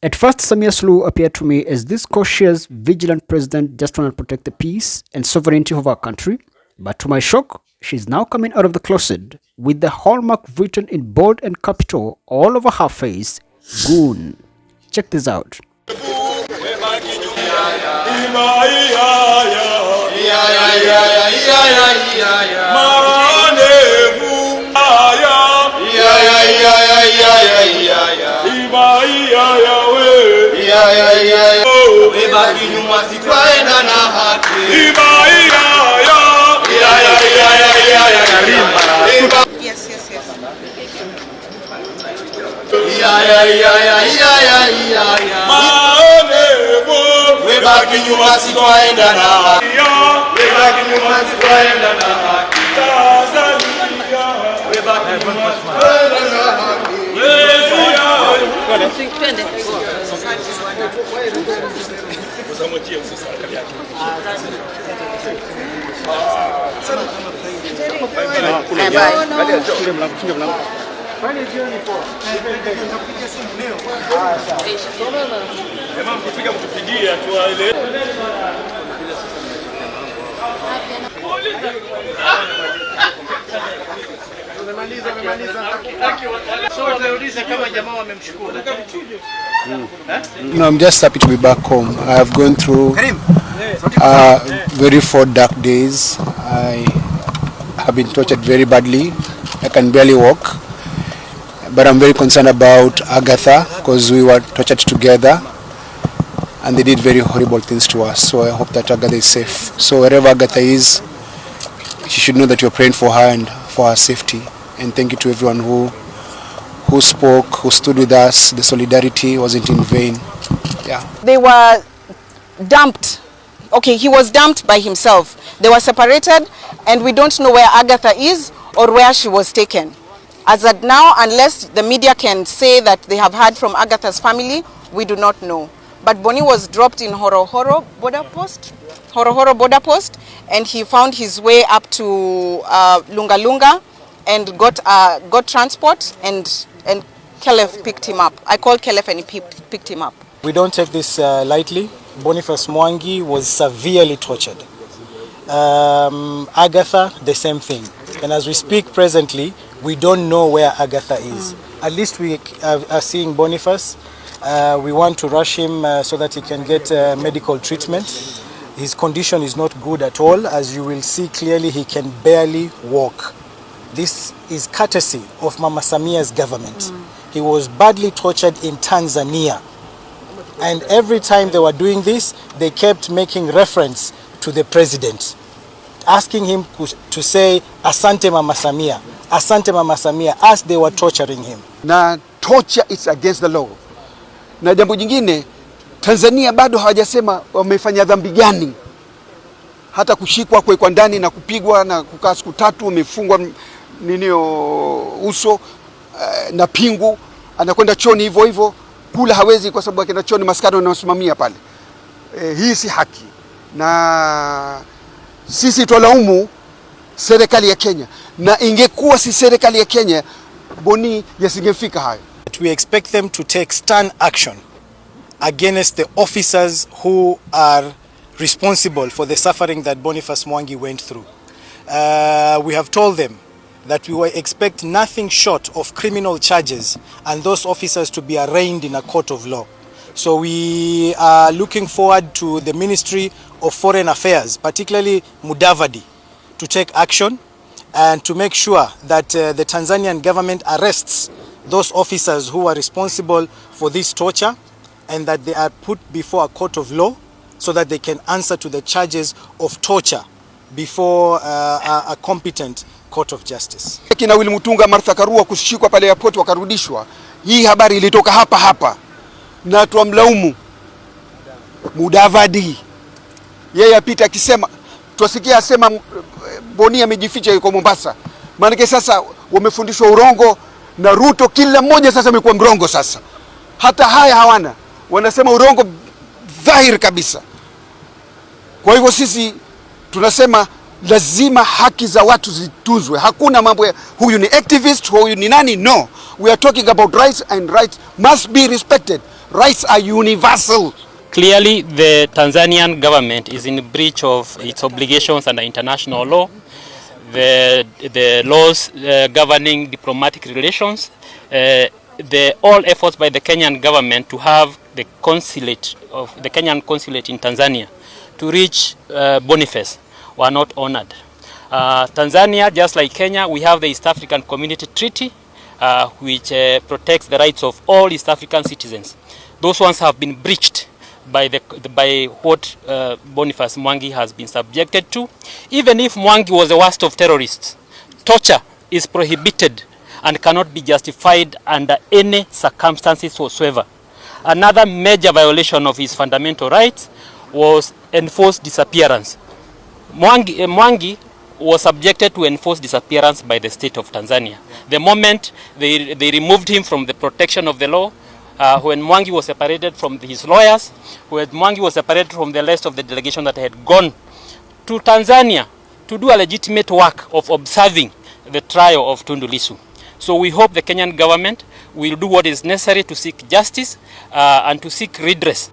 At first, Samia Suluhu appeared to me as this cautious, vigilant president just trying to protect the peace and sovereignty of our country. But to my shock, she's now coming out of the closet with the hallmark written in bold and capital all over her face, Goon. Check this out. No, I'm just happy to be back home. I have gone through very 4 dark days. I have been tortured very badly. I can barely walk. But I'm very concerned about Agatha because we were tortured together and they did very horrible things to us. So I hope that Agatha is safe. So wherever Agatha is, she should know that you're praying for her and for her safety. And thank you to everyone who spoke, who stood with us. The solidarity wasn't in vain. Yeah. They were dumped. Okay, he was dumped by himself. They were separated and we don't know where Agatha is or where she was taken. As at now, unless the media can say that they have heard from Agatha's family, we do not know. But Boni was dropped in Horohoro border post, and he found his way up to Lunga Lunga and got transport, and Kelef picked him up. I called Kelef and he picked him up. We don't take this lightly. Boniface Mwangi was severely tortured. Agatha, the same thing. And as we speak presently, we don't know where Agatha is. At least we are seeing Boniface. We want to rush him so that he can get medical treatment. His condition is not good at all. As you will see clearly, he can barely walk. This is courtesy of Mama Samia's government. He was badly tortured in Tanzania. And every time they were doing this, they kept making reference to the president, asking him to say, Asante Mama Samia, Asante Mama Samia, as they were torturing him. Na torture is against the law. Na jambo jingine, Tanzania bado hawajasema wamefanya dhambi gani. Hata kushikwa kwa ndani na kupigwa na kukaa siku 3 wamefungwa uso na pingu, anakwenda choni hivyo hivyo, kula hawezi kwa sababu akienda choni maskari wanaosimamia pale. Hii si haki. Na sisi twalaumu serikali ya Kenya, na ingekuwa si serikali ya Kenya, Boni yasingefika hayo. We expect them to take stern action against the officers who are responsible for the suffering that Boniface Mwangi went through. We have told them that we will expect nothing short of criminal charges and those officers to be arraigned in a court of law. So we are looking forward to the Ministry of Foreign Affairs, particularly Mudavadi, to take action and to make sure that the Tanzanian government arrests those officers who are responsible for this torture and that they are put before a court of law so that they can answer to the charges of torture before a competent court of justice. Kina Willy Mutunga, Martha Karua kushikwa pale airport wakarudishwa. Hii habari ilitoka hapa. Na tuamlaumu Mudavadi. Yeye apita akisema, tusikia asema Boni amejificha yuko Mombasa. Maana sasa wamefundishwa urongo na Ruto, kila mmoja sasa amekuwa mrongo sasa. Hata haya hawana. Wanasema urongo dhahiri kabisa. Kwa hivyo sisi tunasema lazima haki za watu zitunzwe. Hakuna mambo ya huyu ni activist, huyu ni nani. No. We are talking about rights, and rights must be respected. Rights are universal. Clearly, the Tanzanian government is in breach of its obligations under international law, the laws governing diplomatic relations, all efforts by the Kenyan government to have the Kenyan consulate in Tanzania to reach Boniface were not honored. Tanzania, just like Kenya, we have the East African Community Treaty, which protects the rights of all East African citizens. Those ones have been breached by what Boniface Mwangi has been subjected to. Even if Mwangi was the worst of terrorists, torture is prohibited and cannot be justified under any circumstances whatsoever. Another major violation of his fundamental rights was enforced disappearance. Mwangi was subjected to enforced disappearance by the state of Tanzania. The moment they removed him from the protection of the law, when Mwangi was separated from his lawyers, when Mwangi was separated from the rest of the delegation that had gone to Tanzania to do a legitimate work of observing the trial of Tundu Lissu. So we hope the Kenyan government will do what is necessary to seek justice and to seek redress.